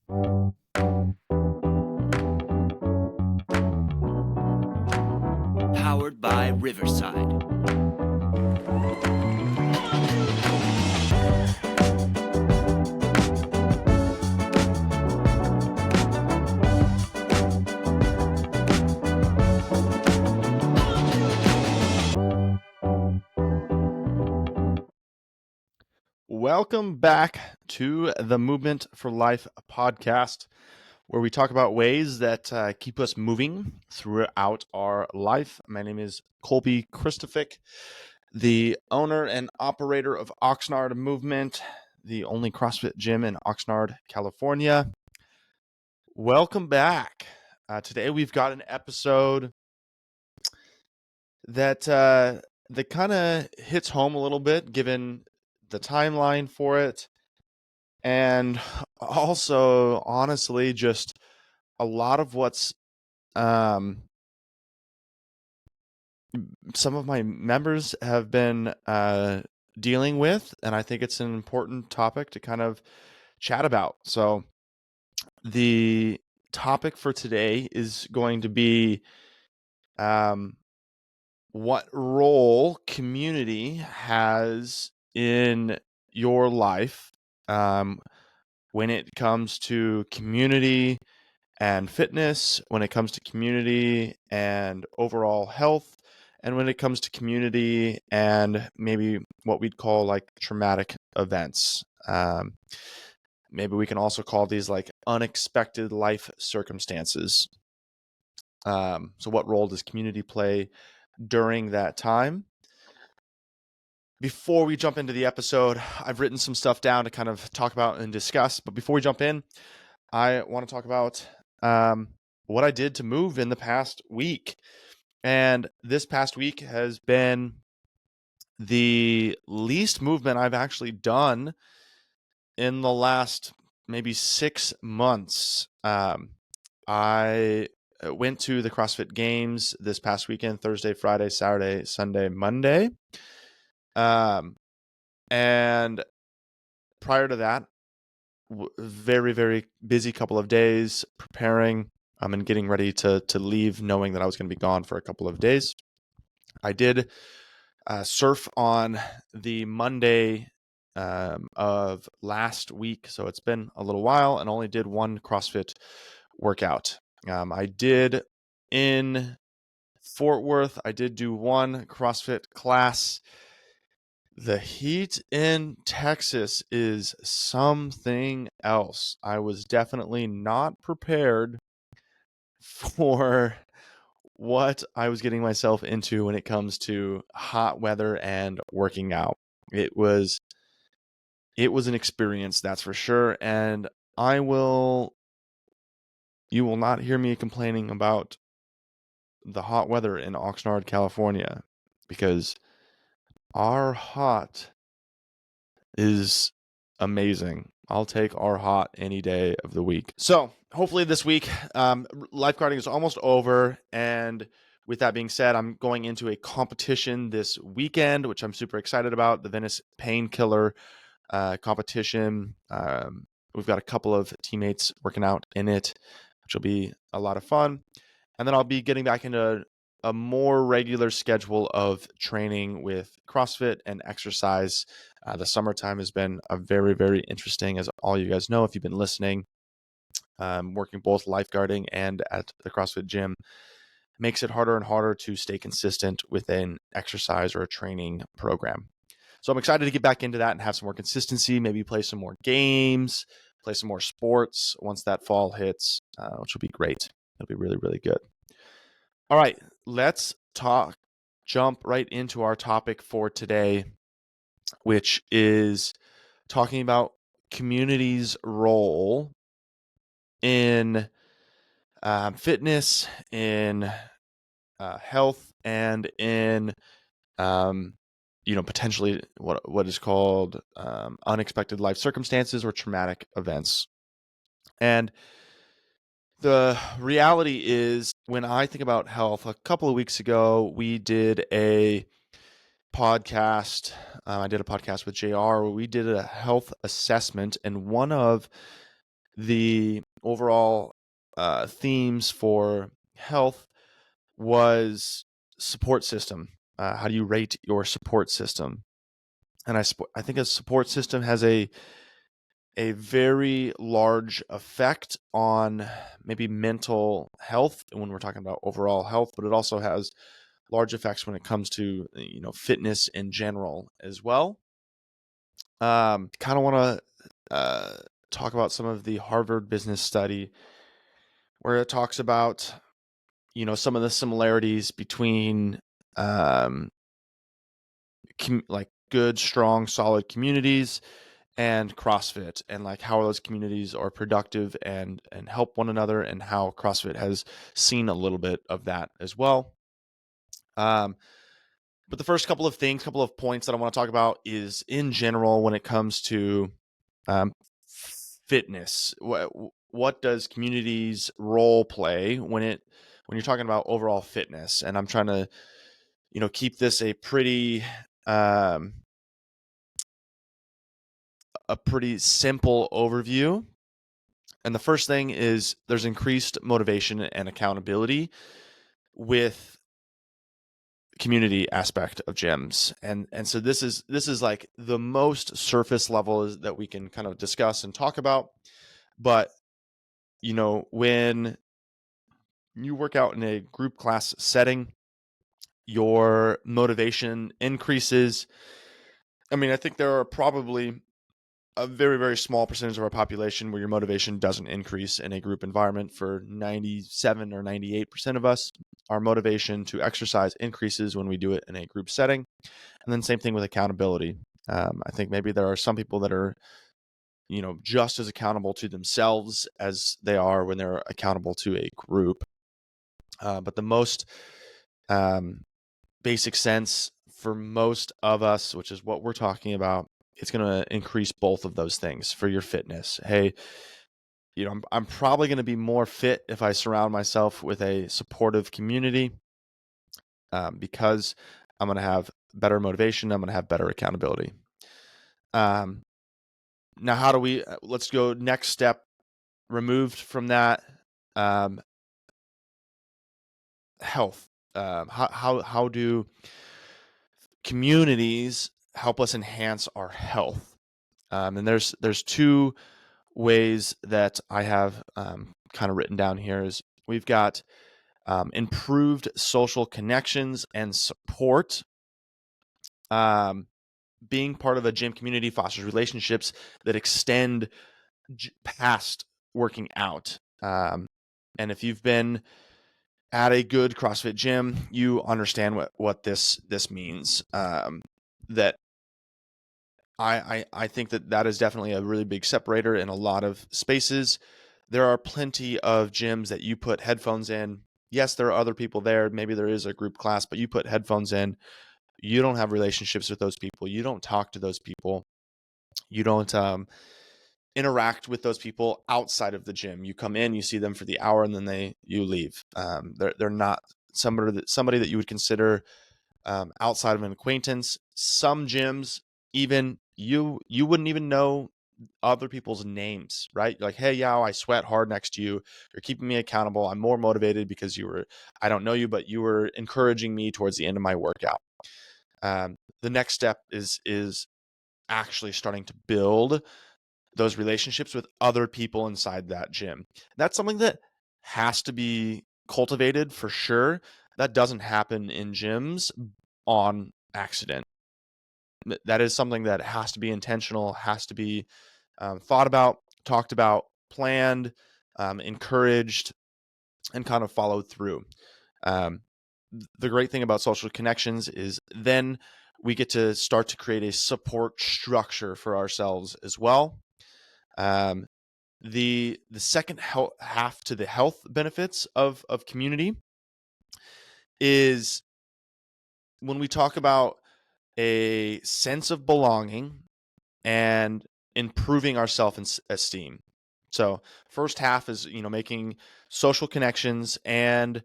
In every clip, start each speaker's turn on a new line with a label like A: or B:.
A: Powered by Riverside.
B: Welcome back to the Movement for Life podcast, where we talk about ways that keep us moving throughout our life. My name is Kolby Krystofik, the owner and operator of Oxnard Movement, the only CrossFit gym in Oxnard, California. Welcome back. Today we've got an episode that kind of hits home a little bit, given the timeline for it. And also, honestly, just a lot of what's some of my members have been dealing with, and I think it's an important topic to kind of chat about. So the topic for today is going to be what role community has in your life when it comes to community and fitness, when it comes to community and overall health, and when it comes to community and maybe what we'd call like traumatic events. Maybe we can also call these like unexpected life circumstances. So what role does community play during that time? Before we jump into the episode, I've written some stuff down to kind of talk about and discuss. But before we jump in, I want to talk about what I did to move in the past week. And this past week has been the least movement I've actually done in the last maybe 6 months. I went to the CrossFit Games this past weekend, Thursday, Friday, Saturday, Sunday, Monday. And prior to that, very, very busy couple of days preparing and getting ready to leave, knowing that I was going to be gone for a couple of days. I did surf on the Monday of last week, so it's been a little while, and only did one CrossFit workout. I did in Fort Worth, I did do one CrossFit class. The heat in Texas is something else. I was definitely not prepared for what I was getting myself into when it comes to hot weather and working out. It was an experience, that's for sure, and you will not hear me complaining about the hot weather in Oxnard, California, because our hot is amazing. I'll take our hot any day of the week. So hopefully this week, lifeguarding is almost over. And with that being said, I'm going into a competition this weekend, which I'm super excited about, the Venice Painkiller competition. We've got a couple of teammates working out in it, which will be a lot of fun. And then I'll be getting back into a more regular schedule of training with CrossFit and exercise. The summertime has been a very, very interesting, as all you guys know if you've been listening. Working both lifeguarding and at the CrossFit gym makes it harder and harder to stay consistent with an exercise or a training program. So I'm excited to get back into that and have some more consistency, maybe play some more games, play some more sports once that fall hits, which will be great. It'll be really, really good. All right, let's jump right into our topic for today, which is talking about community's role in fitness, in health, and in potentially what is called unexpected life circumstances or traumatic events. And the reality is, when I think about health, a couple of weeks ago, we did a podcast. I did a podcast with JR where we did a health assessment. And one of the overall themes for health was support system. How do you rate your support system? And I think a support system has a very large effect on maybe mental health when we're talking about overall health, but it also has large effects when it comes to fitness in general as well. Kind of want to talk about some of the Harvard Business Study where it talks about some of the similarities between um, like good, strong, solid communities and CrossFit, and like how those communities are productive and help one another, and how CrossFit has seen a little bit of that as well. But the first couple of points that I want to talk about is in general when it comes to fitness. What does community's role play when you're talking about overall fitness? And I'm trying to keep this a pretty simple overview. And the first thing is there's increased motivation and accountability with community aspect of gyms. And so this is like the most surface level that we can kind of discuss and talk about. But when you work out in a group class setting, your motivation increases. I mean, I think there are probably a very, very small percentage of our population where your motivation doesn't increase in a group environment. For 97 or 98% of us, our motivation to exercise increases when we do it in a group setting. And then same thing with accountability. I think maybe there are some people that are, just as accountable to themselves as they are when they're accountable to a group. But the most basic sense for most of us, which is what we're talking about, it's going to increase both of those things for your fitness. Hey, I'm probably going to be more fit if I surround myself with a supportive community, because I'm going to have better motivation. I'm going to have better accountability. Now, how do we? Let's go next step. Removed from that, health. How do communities help us enhance our health? And there's two ways that I have kind of written down here. Is we've got improved social connections and support. Being part of a gym community fosters relationships that extend past working out. And if you've been at a good CrossFit gym, you understand what this means. That I think that is definitely a really big separator in a lot of spaces. There are plenty of gyms that you put headphones in. Yes, there are other people there. Maybe there is a group class, but you put headphones in. You don't have relationships with those people. You don't talk to those people. You don't interact with those people outside of the gym. You come in, you see them for the hour, and then you leave. They're not somebody that you would consider outside of an acquaintance. Some gyms, even you wouldn't even know other people's names, right? Like, hey, Yao, I sweat hard next to you. You're keeping me accountable. I'm more motivated because I don't know you, but you were encouraging me towards the end of my workout. The next step is actually starting to build those relationships with other people inside that gym. That's something that has to be cultivated for sure. That doesn't happen in gyms on accident. That is something that has to be intentional, has to be thought about, talked about, planned, encouraged, and kind of followed through. The great thing about social connections is then we get to start to create a support structure for ourselves as well. The second half to the health benefits of community is when we talk about a sense of belonging and improving our self-esteem. So first half is making social connections and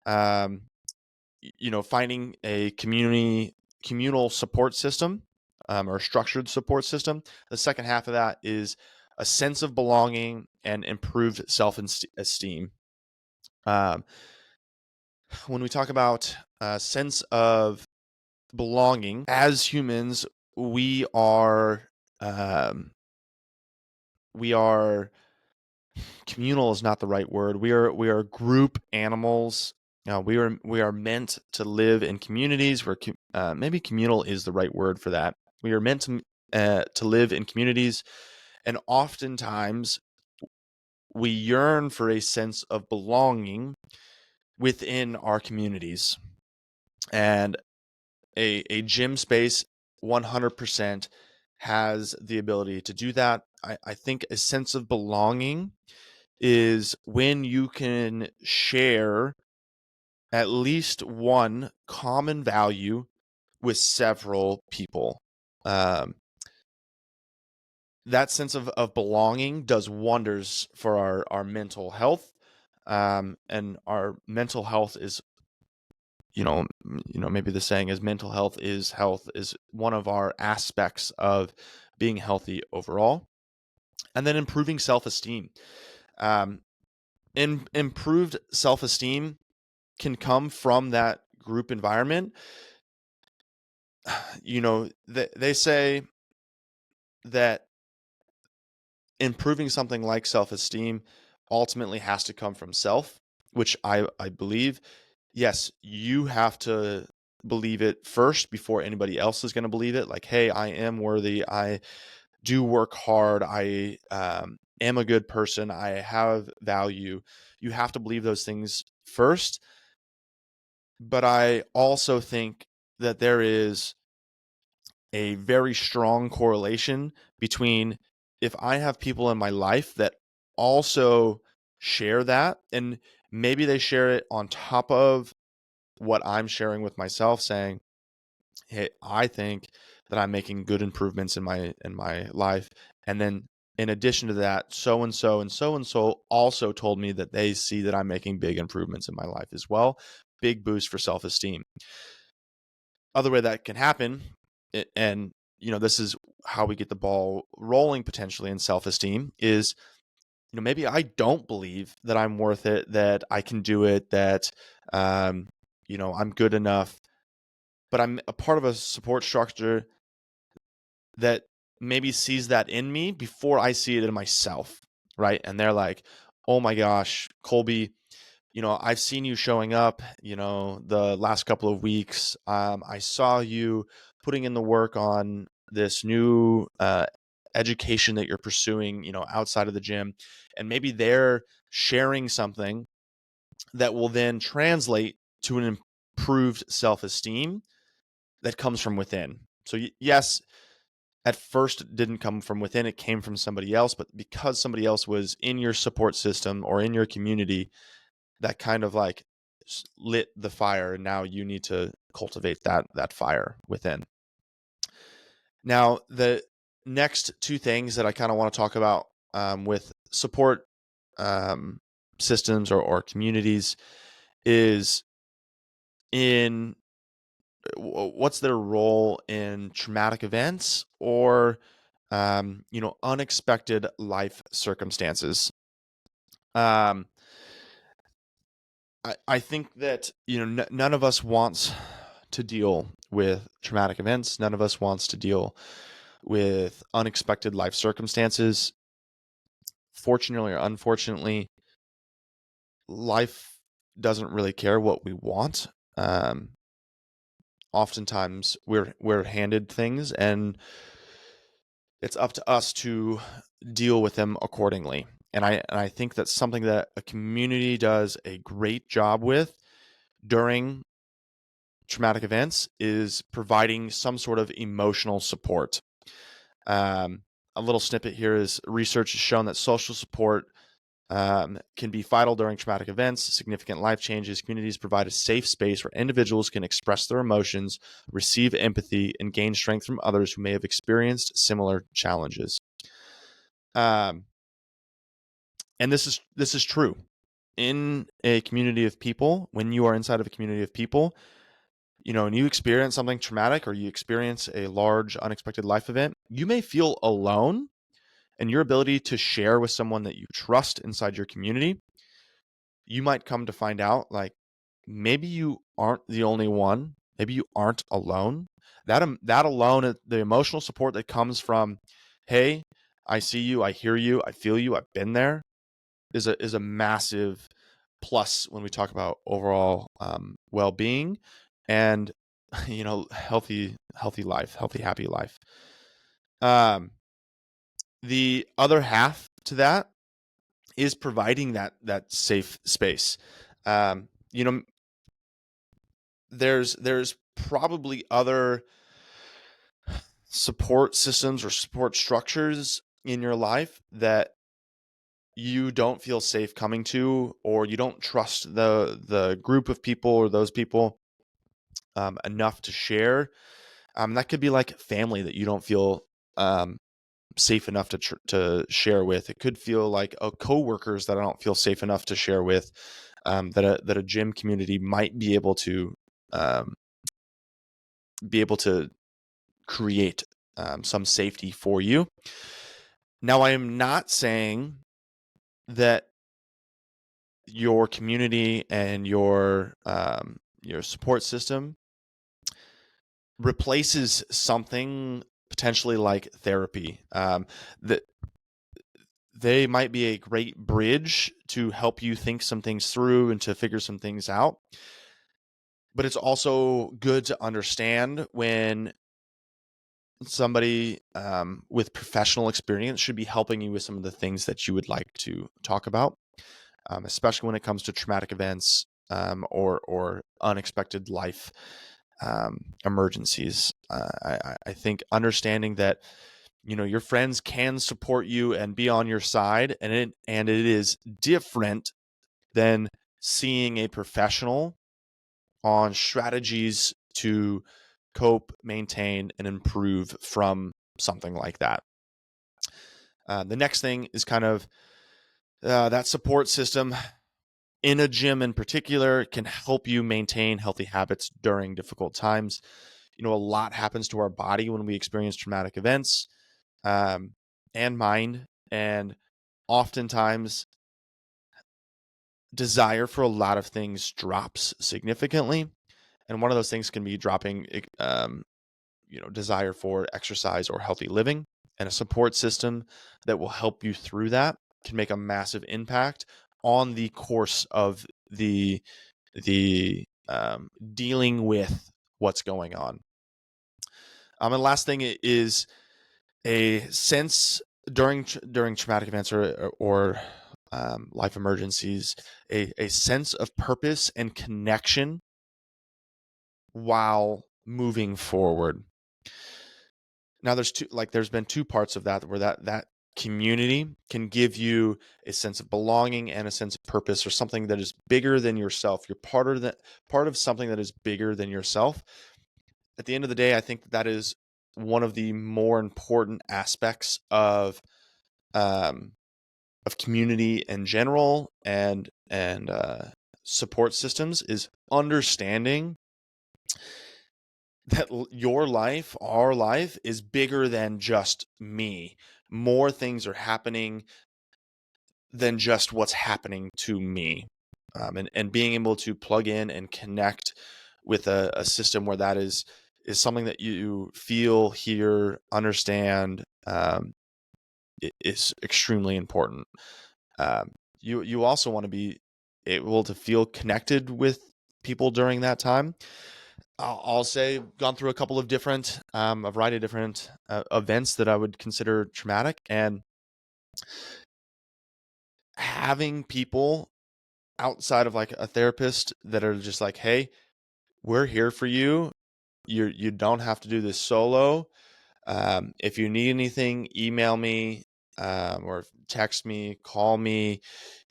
B: finding a communal support system, or structured support system. The second half of that is a sense of belonging and improved self-esteem. Um, when we talk about a sense of belonging, as humans, we are um, we are communal is not the right word. We are group animals. We are meant to live in communities. Maybe communal is the right word for that. We are meant to live in communities, and oftentimes we yearn for a sense of belonging within our communities. And a gym space 100% has the ability to do that. I think a sense of belonging is when you can share at least one common value with several people. Um, that sense of belonging does wonders for our mental health. And our mental health is, maybe the saying is mental health is one of our aspects of being healthy overall. And then improving self-esteem. Um, improved self-esteem can come from that group environment. They say that improving something like self-esteem ultimately has to come from self, which I believe. Yes, you have to believe it first before anybody else is going to believe it. Like, hey, I am worthy. I do work hard. I am a good person. I have value. You have to believe those things first. But I also think that there is a very strong correlation between if I have people in my life that also share that, and maybe they share it on top of what I'm sharing with myself, saying, hey, I think that I'm making good improvements in my life. And then in addition to that, so and so and so and so also told me that they see that I'm making big improvements in my life as well. Big boost for self-esteem. Other way that can happen, and this is how we get the ball rolling potentially in self-esteem, is maybe I don't believe that I'm worth it, that I can do it, that I'm good enough, but I'm a part of a support structure that maybe sees that in me before I see it in myself, right? And they're like, oh my gosh, Kolby, I've seen you showing up, the last couple of weeks. I saw you putting in the work on this new education that you're pursuing, outside of the gym. And maybe they're sharing something that will then translate to an improved self-esteem that comes from within. So yes, at first it didn't come from within, it came from somebody else, but because somebody else was in your support system or in your community, that kind of like lit the fire, and now you need to cultivate that fire within. Now, the next two things that I kind of want to talk about with support systems or communities is in what's their role in traumatic events or unexpected life circumstances. I think that none of us wants to deal with traumatic events. None of us wants to deal with unexpected life circumstances. Fortunately or unfortunately, life doesn't really care what we want. Oftentimes, we're handed things, and it's up to us to deal with them accordingly. And I think that's something that a community does a great job with during traumatic events, is providing some sort of emotional support. A little snippet here is research has shown that social support can be vital during traumatic events, significant life changes. Communities provide a safe space where individuals can express their emotions, receive empathy, and gain strength from others who may have experienced similar challenges. And this is true. In a community of people, when you are inside of a community of people, and you experience something traumatic or you experience a large unexpected life event, you may feel alone, and your ability to share with someone that you trust inside your community, you might come to find out like maybe you aren't the only one. Maybe you aren't alone. That alone, the emotional support that comes from, hey, I see you, I hear you, I feel you, I've been there, is a massive plus when we talk about overall well-being and healthy life, healthy happy life. The other half to that is providing that safe space. Um, you know, there's probably other support systems or support structures in your life that you don't feel safe coming to, or you don't trust the group of people or those people enough to share. That could be like family that you don't feel um, safe enough to share with. It could feel like coworkers that I don't feel safe enough to share with. That a gym community might um, be able to create some safety for you. Now, I am not saying that your community and your support system replaces something potentially like therapy. That they might be a great bridge to help you think some things through and to figure some things out. But it's also good to understand when somebody with professional experience should be helping you with some of the things that you would like to talk about, especially when it comes to traumatic events or unexpected life emergencies. I think understanding that your friends can support you and be on your side, and it is different than seeing a professional on strategies to cope, maintain, and improve from something like that. The next thing is kind of that support system in a gym in particular can help you maintain healthy habits during difficult times. A lot happens to our body when we experience traumatic events and mind. And oftentimes, desire for a lot of things drops significantly. And one of those things can be dropping, desire for exercise or healthy living. And a support system that will help you through that can make a massive impact on the course of the dealing with what's going on. And the last thing is a sense during traumatic events or life emergencies, a sense of purpose and connection while moving forward. Now there's been two parts of that where that community can give you a sense of belonging and a sense of purpose, or something that is bigger than yourself. You're part of something that is bigger than yourself. At the end of the day, I think that is one of the more important aspects of community in general and support systems, is understanding that your life, our life, is bigger than just me. More things are happening than just what's happening to me. And being able to plug in and connect with a system where that is something that you feel, hear, understand, is extremely important. You also want to be able to feel connected with people during that time. I'll say gone through a couple of different, a variety of different events that I would consider traumatic, and having people outside of like a therapist that are just like, hey, we're here for you. You don't have to do this solo. If you need anything, email me or text me, call me.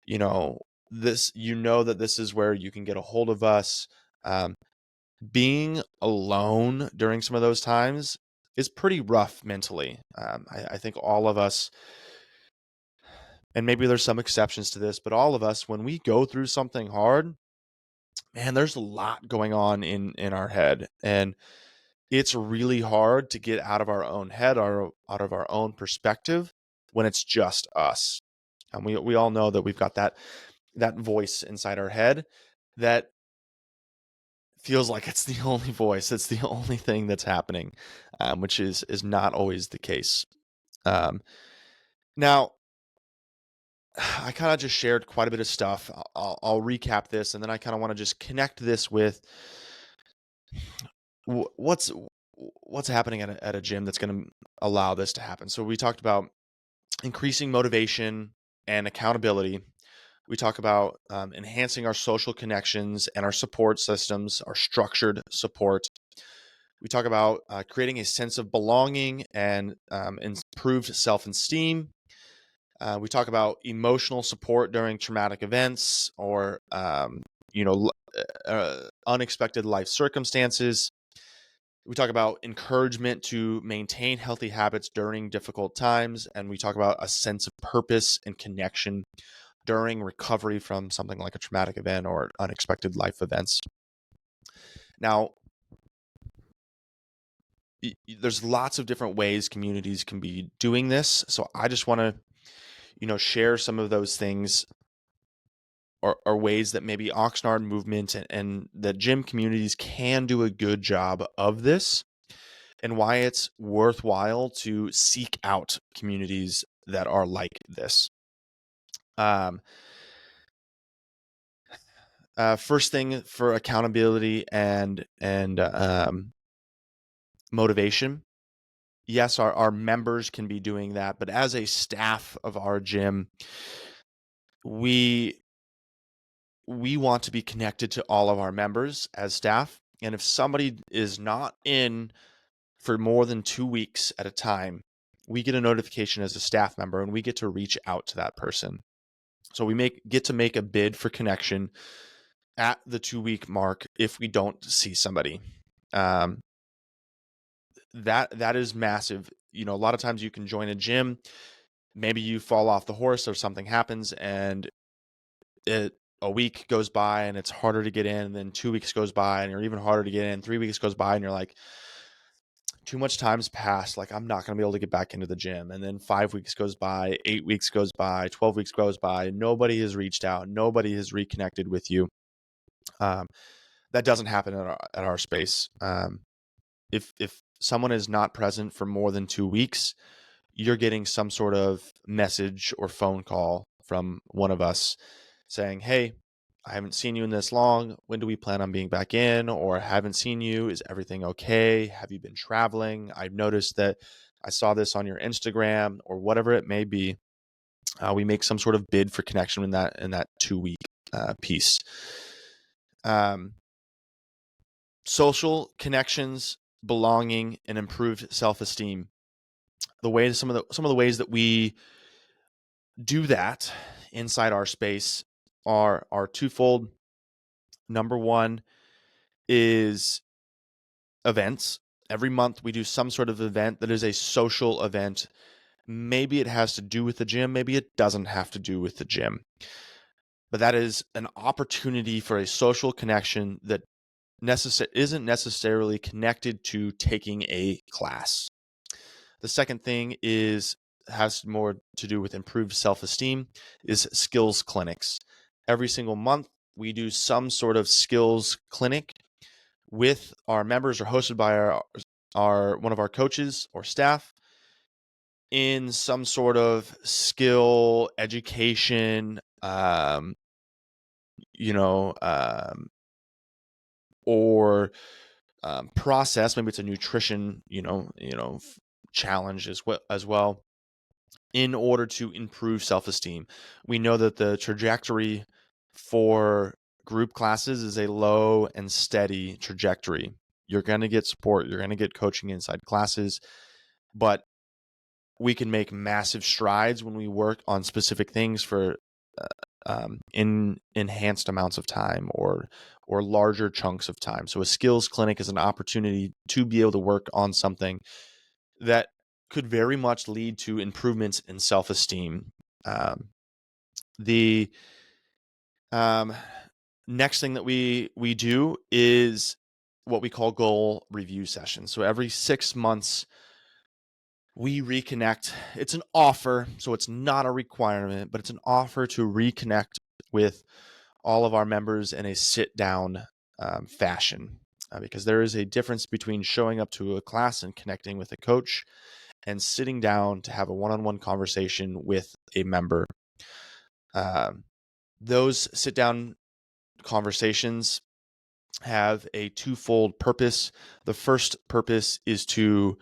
B: That this is where you can get a hold of us. Being alone during some of those times is pretty rough mentally. I think all of us, and maybe there's some exceptions to this, but all of us, when we go through something hard, man, there's a lot going on in our head, and it's really hard to get out of our own head, out of our own perspective, when it's just us. We all know that we've got that voice inside our head that feels like it's the only voice. It's the only thing that's happening, which is not always the case. Now, I kind of just shared quite a bit of stuff. I'll recap this, and then I kind of want to just connect this with what's happening at a gym that's going to allow this to happen. So we talked about increasing motivation and accountability. We talk about enhancing our social connections and our support systems, our structured support. We talk about creating a sense of belonging and improved self-esteem. We talk about emotional support during traumatic events or, unexpected life circumstances. We talk about encouragement to maintain healthy habits during difficult times. And we talk about a sense of purpose and connection during recovery from something like a traumatic event or unexpected life events. Now, there's lots of different ways communities can be doing this. So I just want to, share some of those things or ways that maybe Oxnard movement and the gym communities can do a good job of this, and why it's worthwhile to seek out communities that are like this. First thing for accountability and motivation. Yes, our members can be doing that, but as a staff of our gym, we want to be connected to all of our members as staff. And if somebody is not in for more than 2 weeks at a time, we get a notification as a staff member and we get to reach out to that person. So we get to make a bid for connection at the 2-week mark if we don't see somebody. That is massive. A lot of times you can join a gym, maybe you fall off the horse or something happens, and a week goes by and it's harder to get in, and then 2 weeks goes by and you're even harder to get in. 3 weeks goes by and you're like, too much time's passed. Like, I'm not going to be able to get back into the gym. And then 5 weeks goes by, 8 weeks goes by, 12 weeks goes by. Nobody has reached out. Nobody has reconnected with you. That doesn't happen at our space. If someone is not present for more than 2 weeks, you're getting some sort of message or phone call from one of us saying, hey, I haven't seen you in this long. When do we plan on being back in? Or haven't seen you. Is everything okay? Have you been traveling? I've noticed that I saw this on your Instagram, or whatever it may be. We make some sort of bid for connection in that 2-week piece. Social connections, belonging, and improved self-esteem. Some of the ways that we do that inside our space are twofold. Number one is events. Every month we do some sort of event that is a social event. Maybe it has to do with the gym, maybe it doesn't have to do with the gym. But that is an opportunity for a social connection that isn't necessarily connected to taking a class. The second thing has more to do with improved self-esteem, is skills clinics. Every single month, we do some sort of skills clinic with our members, or hosted by one of our coaches or staff, in some sort of skill education, or process. Maybe it's a nutrition, challenge as well, in order to improve self-esteem. We know that the trajectory for group classes is a low and steady trajectory. You're going to get support, you're going to get coaching inside classes, but we can make massive strides when we work on specific things for in enhanced amounts of time or larger chunks of time. So a skills clinic is an opportunity to be able to work on something that could very much lead to improvements in self-esteem. The next thing that we do is what we call goal review sessions. So every 6 months, we reconnect. It's an offer, so it's not a requirement, but it's an offer to reconnect with all of our members in a sit-down fashion. Because there is a difference between showing up to a class and connecting with a coach and sitting down to have a one-on-one conversation with a member. Those sit-down conversations have a twofold purpose. The first purpose is to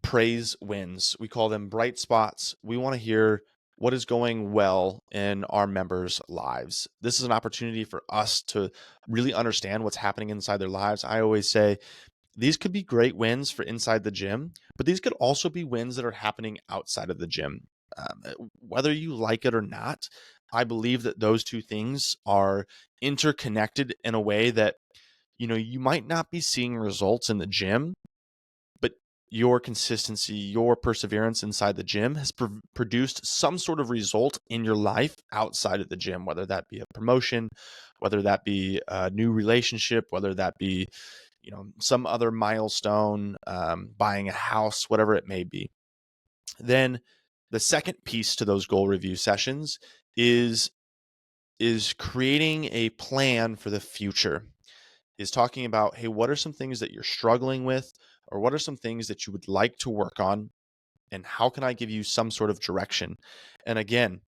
B: praise wins. We call them bright spots. We want to hear what is going well in our members' lives. This is an opportunity for us to really understand what's happening inside their lives. I always say these could be great wins for inside the gym, but these could also be wins that are happening outside of the gym. Whether you like it or not, I believe that those two things are interconnected in a way that, you might not be seeing results in the gym, but your consistency, your perseverance inside the gym has produced some sort of result in your life outside of the gym, whether that be a promotion, whether that be a new relationship, whether that be, some other milestone, buying a house, whatever it may be. Then the second piece to those goal review sessions is creating a plan for the future, is talking about, hey, what are some things that you're struggling with, or what are some things that you would like to work on, and how can I give you some sort of direction? And again,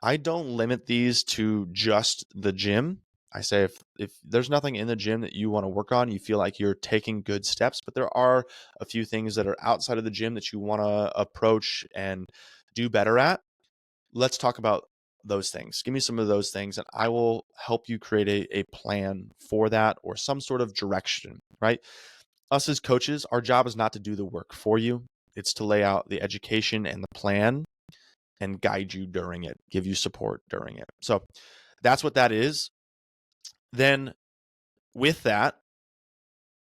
B: I don't limit these to just the gym. I say if there's nothing in the gym that you want to work on, you feel like you're taking good steps, but there are a few things that are outside of the gym that you want to approach and do better at, let's talk about those things. Give me some of those things, and I will help you create a plan for that, or some sort of direction, right? Us as coaches, our job is not to do the work for you. It's to lay out the education and the plan and guide you during it, give you support during it. So that's what that is. Then with that,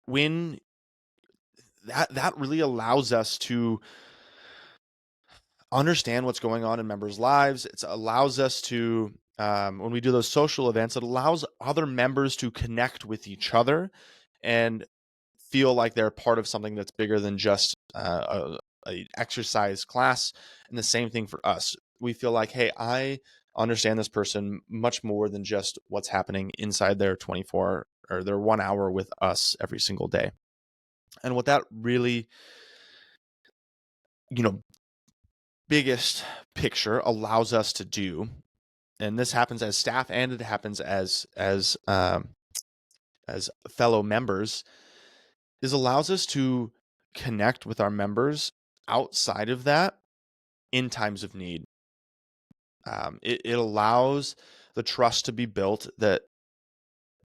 B: when that really allows us to understand what's going on in members' lives. It allows us to, when we do those social events, it allows other members to connect with each other and feel like they're part of something that's bigger than just a exercise class. And the same thing for us. We feel like, hey, I understand this person much more than just what's happening inside their 24 or their 1 hour with us every single day. And what that really, you know, biggest picture allows us to do, and this happens as staff and it happens as fellow members, is allows us to connect with our members outside of that in times of need. It allows the trust to be built that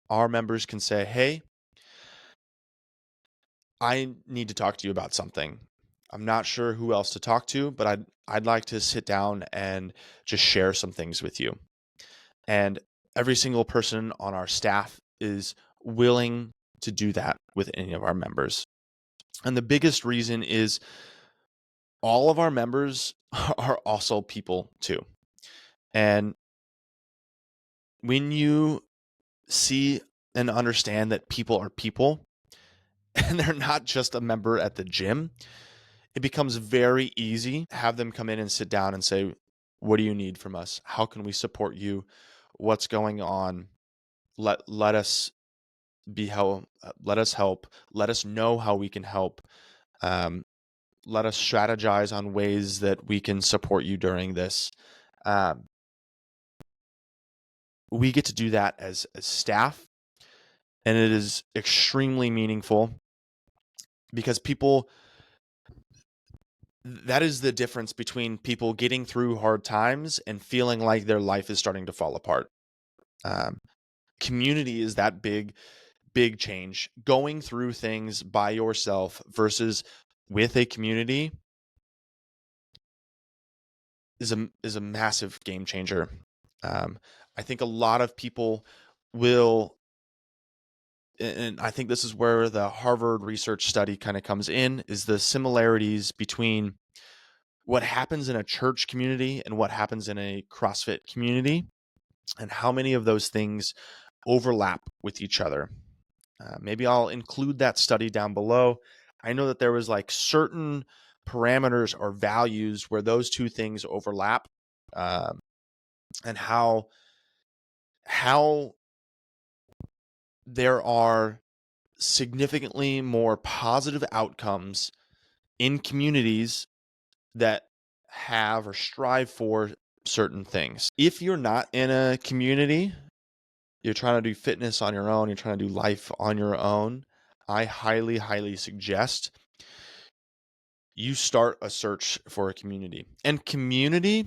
B: our members can say, hey, I need to talk to you about something. I'm not sure who else to talk to, but I'd like to sit down and just share some things with you. And every single person on our staff is willing to do that with any of our members. And the biggest reason is all of our members are also people too. And when you see and understand that people are people and they're not just a member at the gym, it becomes very easy to have them come in and sit down and say, what do you need from us? How can we support you? What's going on? Let us be help. Let us help. Let us know how we can help. Let us strategize on ways that we can support you during this. We get to do that as staff, and it is extremely meaningful because that is the difference between people getting through hard times and feeling like their life is starting to fall apart. Community is that big change. Going through things by yourself versus with a community is a massive game changer. I think a lot of people will, and I think this is where the Harvard research study kind of comes in, is the similarities between what happens in a church community and what happens in a CrossFit community, and how many of those things overlap with each other. Maybe I'll include that study down below. I know that there was like certain parameters or values where those two things overlap, um, and how there are significantly more positive outcomes in communities that have or strive for certain things. If you're not in a community, you're trying to do fitness on your own, you're trying to do life on your own, I highly, highly suggest you start a search for a community. And community,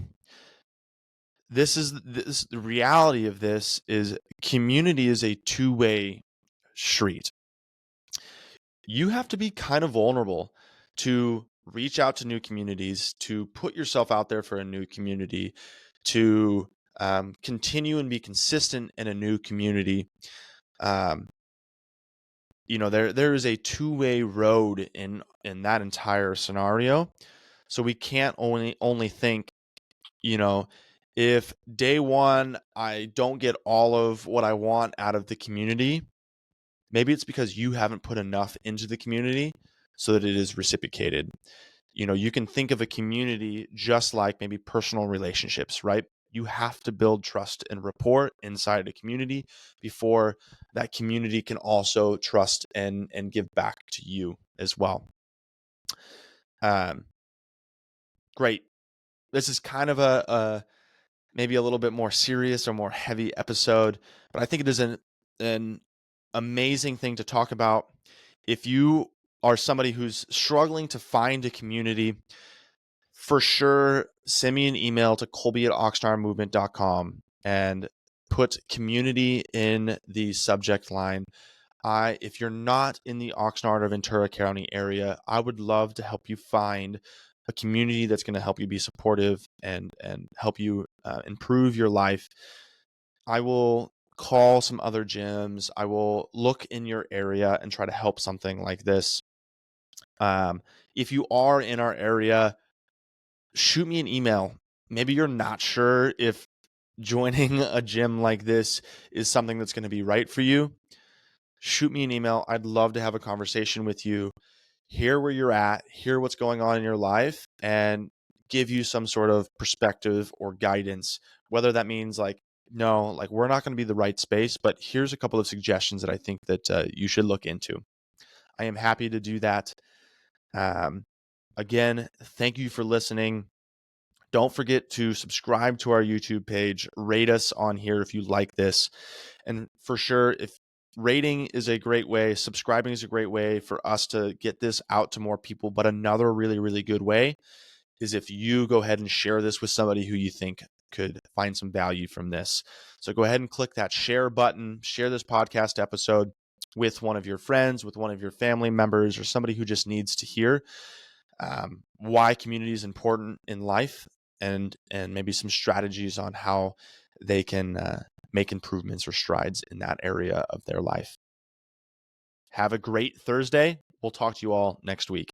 B: the reality of this is community is a two-way street. You have to be kind of vulnerable to reach out to new communities, to put yourself out there for a new community, to continue and be consistent in a new community. Um, there is a two-way road in that entire scenario. So we can't only think, if day one I don't get all of what I want out of the community, maybe it's because you haven't put enough into the community so that it is reciprocated. You can think of a community just like maybe personal relationships, right? You have to build trust and rapport inside a community before that community can also trust and give back to you as well. Great. This is kind of a maybe a little bit more serious or more heavy episode, but I think it is an amazing thing to talk about. If you are somebody who's struggling to find a community, for sure, send me an email to kolby@oxnardmovement.com and put community in the subject line. If you're not in the Oxnard or Ventura County area, I would love to help you find a community that's going to help you be supportive and help you improve your life. I will call some other gyms. I will look in your area and try to help something like this. If you are in our area, shoot me an email. Maybe you're not sure if joining a gym like this is something that's going to be right for you. Shoot me an email. I'd love to have a conversation with you, hear where you're at, hear what's going on in your life, and give you some sort of perspective or guidance, whether that means like, no, like we're not going to be the right space, but here's a couple of suggestions that I think that you should look into. I am happy to do that. Again, thank you for listening. Don't forget to subscribe to our YouTube page, rate us on here if you like this. And for sure, if rating is a great way, subscribing is a great way for us to get this out to more people. But another really, really good way is if you go ahead and share this with somebody who you think could find some value from this. So go ahead and click that share button, share this podcast episode with one of your friends, with one of your family members, or somebody who just needs to hear why community is important in life, and maybe some strategies on how they can make improvements or strides in that area of their life. Have a great Thursday. We'll talk to you all next week.